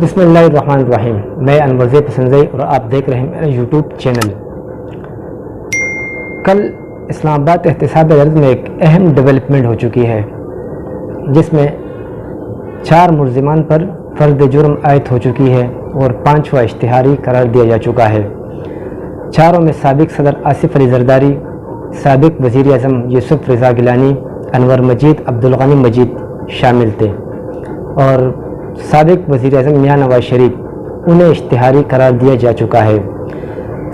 بسم اللہ الرحمن الرحیم۔ میں انور پسندی اور آپ دیکھ رہے ہیں میرا یوٹیوب چینل۔ کل اسلام آباد احتساب عدالت میں ایک اہم ڈیولپمنٹ ہو چکی ہے، جس میں 4 ملزمان پر فرد جرم عائد ہو چکی ہے اور 5واں اشتہاری قرار دیا جا چکا ہے۔ 4 میں سابق صدر آصف علی زرداری، سابق وزیر اعظم یوسف رضا گیلانی، انور مجید، عبدالغنی مجید شامل تھے، اور سابق وزیر اعظم میاں نواز شریف انہیں اشتہاری قرار دیا جا چکا ہے۔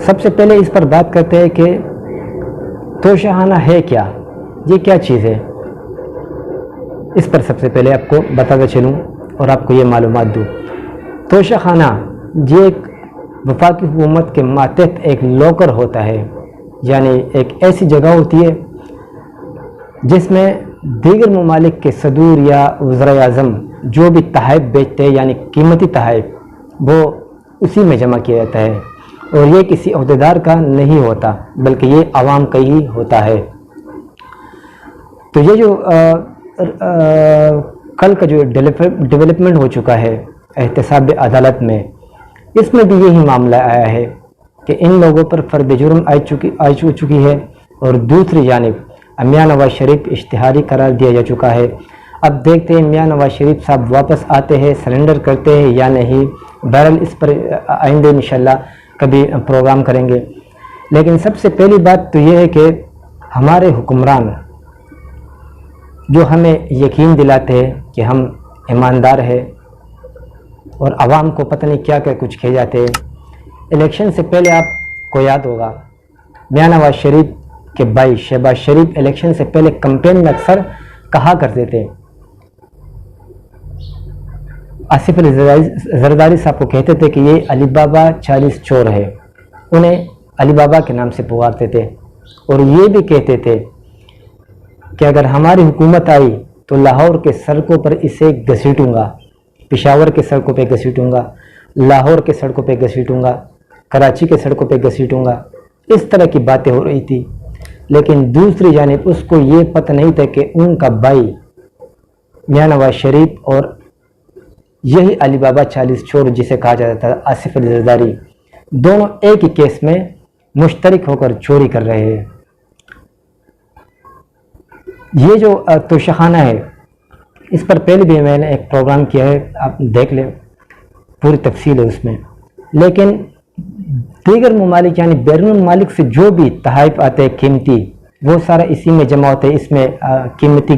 سب سے پہلے اس پر بات کرتے ہیں کہ توشہ خانہ ہے کیا، یہ کیا چیز ہے۔ اس پر سب سے پہلے آپ کو بتاتا چلوں اور آپ کو یہ معلومات دوں۔ توشہ خانہ یہ ایک وفاقی حکومت کے ماتحت ایک لوکر ہوتا ہے، یعنی ایک ایسی جگہ ہوتی ہے جس میں دیگر ممالک کے صدور یا وزراء اعظم جو بھی تحائف بیچتے ہیں، یعنی قیمتی تحائف، وہ اسی میں جمع کیا جاتا ہے، اور یہ کسی عہدیدار کا نہیں ہوتا بلکہ یہ عوام کا ہی ہوتا ہے۔ تو یہ جو کل کا جو ڈیولپمنٹ ہو چکا ہے احتساب عدالت میں، اس میں بھی یہی معاملہ آیا ہے کہ ان لوگوں پر فرد جرم عائد ہو چکی ہے، اور دوسری جانب میاں نواز شریف اشتہاری قرار دیا جا چکا ہے۔ اب دیکھتے ہیں میاں نواز شریف صاحب واپس آتے ہیں، سرنڈر کرتے ہیں یا نہیں۔ بہرحال اس پر آئندہ انشاءاللہ کبھی پروگرام کریں گے، لیکن سب سے پہلی بات تو یہ ہے کہ ہمارے حکمران جو ہمیں یقین دلاتے ہیں کہ ہم ایماندار ہیں اور عوام کو پتہ نہیں کیا کیا کچھ کھے جاتے ہیں۔ الیکشن سے پہلے آپ کو یاد ہوگا میاں نواز شریف کے بھائی شہباز شریف الیکشن سے پہلے کمپین میں اکثر کہا کرتے تھے، آصف علی زرداری صاحب کو کہتے تھے کہ یہ علی بابا 40 چور ہے، انہیں علی بابا کے نام سے پکارتے تھے، اور یہ بھی کہتے تھے کہ اگر ہماری حکومت آئی تو لاہور کے سڑکوں پر اسے گھسیٹوں گا، پشاور کے سڑکوں پہ گھسیٹوں گا، لاہور کے سڑکوں پہ گھسیٹوں گا، کراچی کے سڑکوں پہ گھسیٹوں گا۔ اس طرح کی باتیں ہو رہی تھی، لیکن دوسری جانب اس کو یہ پتہ نہیں تھا کہ ان کا بھائی میاں نواز شریف اور یہی علی بابا 40 چور جسے کہا جاتا تھا آصف علی زرداری، دونوں ایک ہی کیس میں مشترک ہو کر چوری کر رہے ہیں۔ یہ جو توشہ خانہ ہے، اس پر پہلے بھی میں نے ایک پروگرام کیا ہے، آپ دیکھ لیں، پوری تفصیل ہے اس میں۔ لیکن دیگر ممالک یعنی بیرون ممالک سے جو بھی تحائف آتے ہیں قیمتی، وہ سارا اسی میں جمع ہوتے ہیں۔ اس میں قیمتی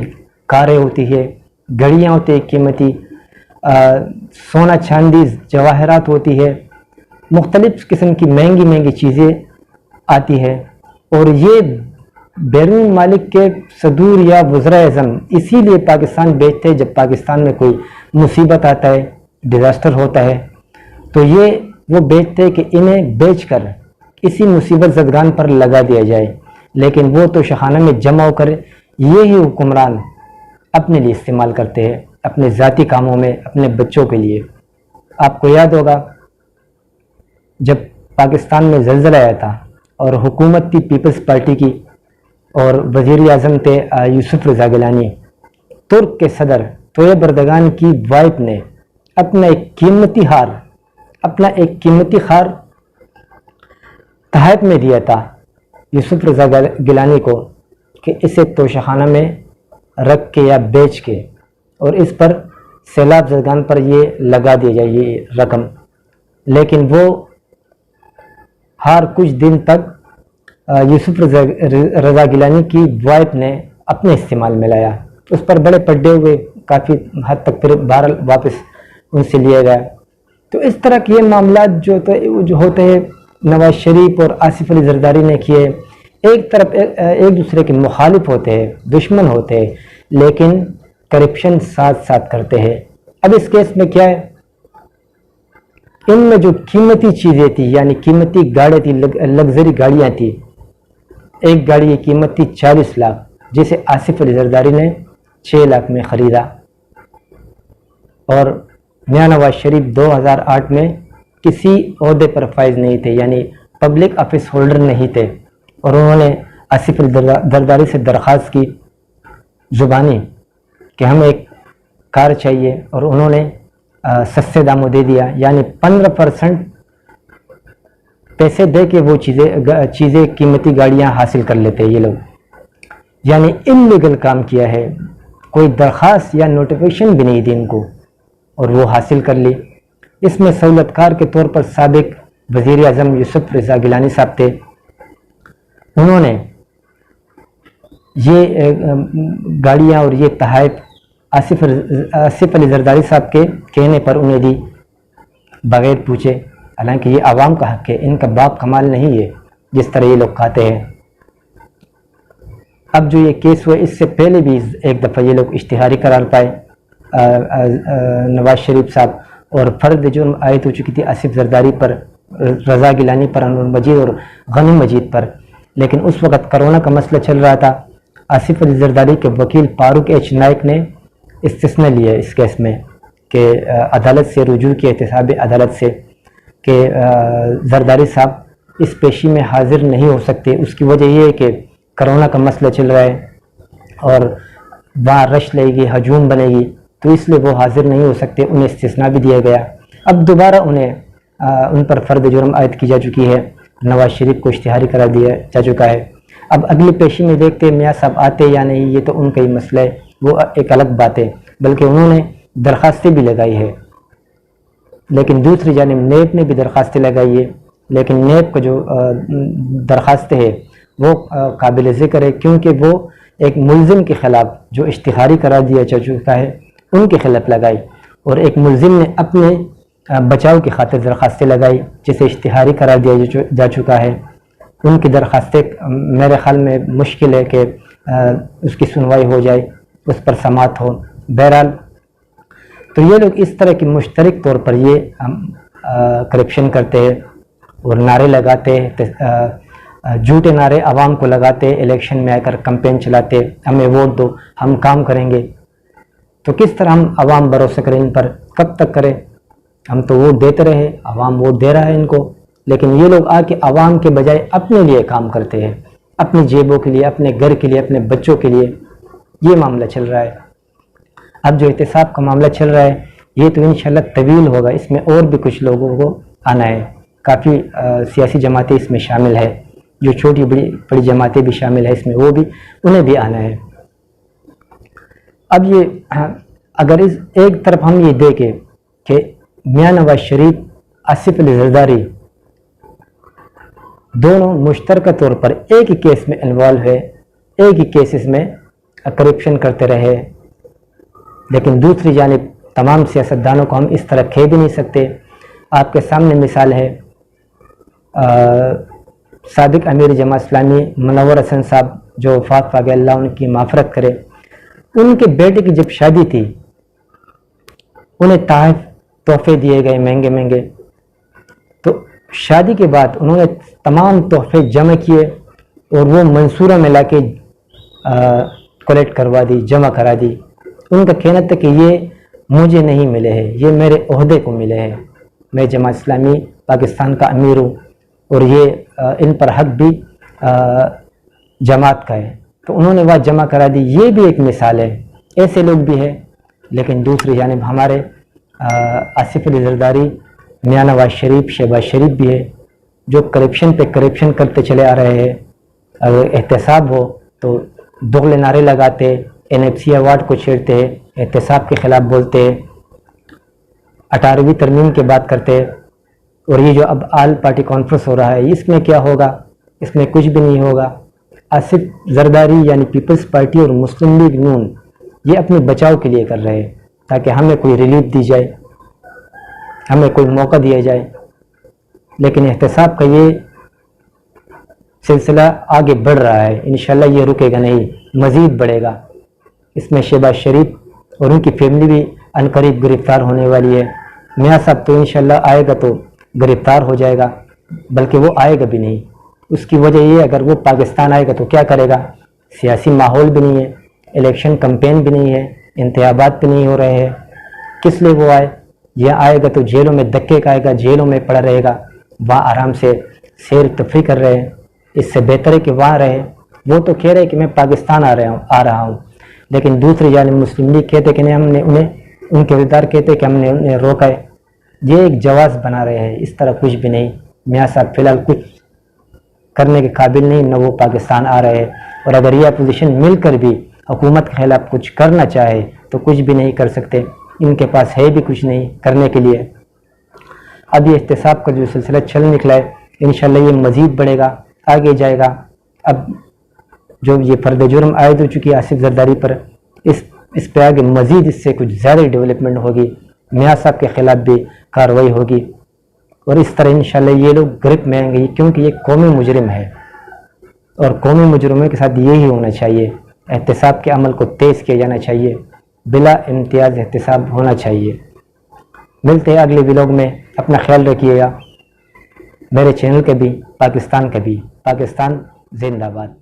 کاریں ہوتی ہے، گھڑیاں ہوتی ہیں قیمتی، سونا چاندی جواہرات ہوتی ہے، مختلف قسم کی مہنگی مہنگی چیزیں آتی ہے، اور یہ بیرون ممالک کے صدور یا وزراء اعظم اسی لیے پاکستان بیچتے ہیں۔ جب پاکستان میں کوئی مصیبت آتا ہے، ڈیزاسٹر ہوتا ہے، تو یہ وہ بیچتے ہیں کہ انہیں بیچ کر اسی مصیبت زدگان پر لگا دیا جائے، لیکن وہ تو شخانہ میں جمع ہو کر یہی حکمران اپنے لیے استعمال کرتے ہیں، اپنے ذاتی کاموں میں، اپنے بچوں کے لیے۔ آپ کو یاد ہوگا جب پاکستان میں زلزلہ آیا تھا اور حکومت تھی پیپلز پارٹی کی، اور وزیر اعظم تھے یوسف رضا گیلانی، ترک کے صدر طیب اردگان کی وائف نے اپنا ایک قیمتی ہار تحائف میں دیا تھا یوسف رضا گیلانی کو کہ اسے توشہ خانہ میں رکھ کے یا بیچ کے، اور اس پر سیلاب زدگان پر یہ لگا دیا جائے یہ رقم۔ لیکن وہ ہار کچھ دن تک یوسف رضا گیلانی کی وائف نے اپنے استعمال میں لایا، اس پر بڑے پڑے ہوئے کافی حد تک، پھر بہرحال واپس ان سے لیا گیا۔ تو اس طرح کے یہ معاملات جو ہوتے ہیں نواز شریف اور آصف علی زرداری نے کیے، ایک طرف ایک دوسرے کے مخالف ہوتے ہیں، دشمن ہوتے ہیں، لیکن کرپشن ساتھ ساتھ کرتے ہیں۔ اب اس کیس میں کیا ہے، ان میں جو قیمتی چیزیں تھی، یعنی قیمتی گاڑیاں تھی، لگژری گاڑیاں تھی، ایک گاڑی کی قیمت تھی 40 لاکھ، جسے آصف علی زرداری نے 6 لاکھ میں خریدا، اور میاں نواز شریف 2008 میں کسی عہدے پر فائز نہیں تھے، یعنی پبلک آفس ہولڈر نہیں تھے، اور انہوں نے آصف علی زرداری سے درخواست کی زبانی کہ ہمیں ایک کار چاہیے، اور انہوں نے سستے داموں دے دیا، یعنی 15% پیسے دے کے وہ چیزیں قیمتی گاڑیاں حاصل کر لیتے ہیں یہ لوگ، یعنی انلیگل کام کیا ہے، کوئی درخواست یا نوٹیفیکیشن بھی نہیں دی ان کو اور وہ حاصل کر لی۔ اس میں سہولت کار کے طور پر سابق وزیر اعظم یوسف رضا گیلانی صاحب تھے، انہوں نے یہ گاڑیاں اور یہ تحائف آصف علی زرداری صاحب کے کہنے پر انہیں دی بغیر پوچھے، حالانکہ یہ عوام کا حق ہے، ان کا باپ کمال نہیں ہے جس طرح یہ لوگ کہتے ہیں۔ اب جو یہ کیس ہوا اس سے پہلے بھی ایک دفعہ یہ لوگ اشتہاری قرار پائے نواز شریف صاحب، اور فرد جرم عائد ہو چکی تھی آصف زرداری پر، رضا گیلانی پر، انور مجید اور غنی مجید پر، لیکن اس وقت کرونا کا مسئلہ چل رہا تھا۔ آصف علی زرداری کے وکیل فاروق ایچ نائک نے استثناء لیا اس کیس میں کہ عدالت سے رجوع کیا، احتساب عدالت سے، کہ زرداری صاحب اس پیشی میں حاضر نہیں ہو سکتے۔ اس کی وجہ یہ ہے کہ کرونا کا مسئلہ چل رہا ہے اور وہاں رش لگے گی، ہجوم بنے گی، تو اس لیے وہ حاضر نہیں ہو سکتے، انہیں استثناء بھی دیا گیا۔ اب دوبارہ ان پر فرد جرم عائد کی جا چکی ہے، نواز شریف کو اشتہاری قرار دیا جا چکا ہے۔ اب اگلی پیشی میں دیکھتے ہیں میاں صاحب آتے یا نہیں، یہ تو ان کا ہی مسئلہ ہے، وہ ایک الگ بات ہے، بلکہ انہوں نے درخواستیں بھی لگائی ہے، لیکن دوسری جانب نیب نے بھی درخواستیں لگائی ہے، لیکن نیب کا جو درخواست ہے وہ قابل ذکر ہے، کیونکہ وہ ایک ملزم کے خلاف جو اشتہاری قرار دیا جا چکا ہے ان کے خلاف لگائی، اور ایک ملزم نے اپنے بچاؤ کی خاطر درخواستیں لگائی جسے اشتہاری قرار دیا جا چکا ہے۔ ان کی درخواستیں میرے خیال میں مشکل ہے کہ اس کی سنوائی ہو جائے، اس پر سماعت ہو۔ بہرحال تو یہ لوگ اس طرح کی مشترک طور پر یہ کرپشن کرتے ہیں اور نعرے لگاتے ہیں، جھوٹے نعرے عوام کو لگاتے، الیکشن میں آ کر کمپین چلاتے، ہمیں ووٹ دو، ہم کام کریں گے۔ تو کس طرح ہم عوام بھروسہ کریں ان پر، کب تک کریں؟ ہم تو ووٹ دیتے رہے، عوام ووٹ دے رہا ہے ان کو، لیکن یہ لوگ آ کے عوام کے بجائے اپنے لیے کام کرتے ہیں، اپنی جیبوں کے لیے، اپنے گھر کے لیے، اپنے بچوں کے لیے، یہ معاملہ چل رہا ہے۔ اب جو احتساب کا معاملہ چل رہا ہے یہ تو انشاءاللہ طویل ہوگا، اس میں اور بھی کچھ لوگوں کو آنا ہے، کافی سیاسی جماعتیں اس میں شامل ہے، جو چھوٹی بڑی جماعتیں بھی شامل ہیں اس میں، وہ بھی انہیں بھی آنا ہے۔ اب یہ اگر اس ایک طرف ہم یہ دیکھیں کہ میاں نواز شریف، آصف علی زرداری دونوں مشترکہ طور پر ایک ہی کیس میں انوالو ہے، ایک ہی کیسز میں کرپشن کرتے رہے، لیکن دوسری جانب تمام سیاستدانوں کو ہم اس طرح کہہ بھی نہیں سکتے۔ آپ کے سامنے مثال ہے سابق امیر جماعت اسلامی منور حسن صاحب جو وفات پا گئے، اللہ ان کی مغفرت کرے، ان کے بیٹے کی جب شادی تھی انہیں تحائف تحفے دیے گئے مہنگے مہنگے، تو شادی کے بعد انہوں نے تمام تحفے جمع کیے اور وہ منصورہ میں لا کے کلیکٹ کروا دی، جمع کرا دی۔ ان کا کہنا تھا کہ یہ مجھے نہیں ملے ہیں، یہ میرے عہدے کو ملے ہیں، میں جماعت اسلامی پاکستان کا امیر ہوں اور یہ ان پر حق بھی جماعت کا ہے، تو انہوں نے وہ جمع کرا دی۔ یہ بھی ایک مثال ہے، ایسے لوگ بھی ہیں۔ لیکن دوسری جانب ہمارے آصف علی زرداری، میاں نواز شریف، شہباز شریف بھی ہے جو کرپشن پہ کرپشن کرتے چلے آ رہے ہیں۔ اگر احتساب ہو تو دوغلے نعرے لگاتے، NFC ایوارڈ کو چھیڑتے ہیں، احتساب کے خلاف بولتے، 18ویں ترمیم کی بات کرتے، اور یہ جو اب آل پارٹی کانفرنس ہو رہا ہے اس میں کیا ہوگا؟ اس میں کچھ بھی نہیں ہوگا۔ آصف زرداری یعنی پیپلز پارٹی اور مسلم لیگ نون یہ اپنے بچاؤ کے لیے کر رہے ہیں تاکہ ہمیں کوئی ریلیف دی جائے، ہمیں کوئی موقع دیا جائے، لیکن احتساب کا یہ سلسلہ آگے بڑھ رہا ہے، انشاءاللہ یہ رکے گا نہیں، مزید بڑھے گا۔ اس میں شہباز شریف اور ان کی فیملی بھی عنقریب گرفتار ہونے والی ہے۔ میاں صاحب تو انشاءاللہ آئے گا تو گرفتار ہو جائے گا، بلکہ وہ آئے گا بھی نہیں۔ اس کی وجہ یہ اگر وہ پاکستان آئے گا تو کیا کرے گا؟ سیاسی ماحول بھی نہیں ہے، الیکشن کمپین بھی نہیں ہے، انتخابات بھی نہیں ہو رہے ہیں، کس لیے وہ آئے؟ یہ آئے گا تو جیلوں میں دھکے کھائے گا، جیلوں میں پڑا رہے گا، وہاں آرام سے سیر تفریح کر رہے ہیں۔ اس سے بہتر ہے کہ وہاں رہے۔ وہ تو کہہ رہے کہ میں پاکستان آ رہا ہوں، لیکن دوسری جانب مسلم لیگ کہتے کہ نہیں، ہم نے انہیں ان کے کردار کہتے کہ ہم نے انہیں روکا ہے، یہ ایک جواز بنا رہے ہیں، اس طرح کچھ بھی نہیں۔ میاں صاحب فی الحال کچھ کرنے کے قابل نہیں، نہ وہ پاکستان آ رہے ہیں، اور اگر یہ اپوزیشن مل کر بھی حکومت کے خلاف کچھ کرنا چاہے تو کچھ بھی نہیں کر سکتے، ان کے پاس ہے بھی کچھ نہیں کرنے کے لیے۔ اب یہ احتساب کا جو سلسلہ چل نکلا ہے، انشاءاللہ یہ مزید بڑھے گا، آگے جائے گا۔ اب جو یہ فرد جرم عائد ہو چکی ہے آصف زرداری پر، اس پہ آگے مزید اس سے کچھ زیادہ ڈیولپمنٹ ہوگی، میاں صاحب کے خلاف بھی کارروائی ہوگی، اور اس طرح انشاءاللہ یہ لوگ گرفت میں آئیں گے، کیونکہ یہ قومی مجرم ہے، اور قومی مجرموں کے ساتھ یہی ہونا چاہیے۔ احتساب کے عمل کو تیز کیا جانا چاہیے، بلا امتیاز احتساب ہونا چاہیے۔ ملتے ہیں اگلے ولاگ میں، اپنا خیال رکھیے گا، میرے چینل کے بھی، پاکستان کا بھی۔ پاکستان زندہ باد۔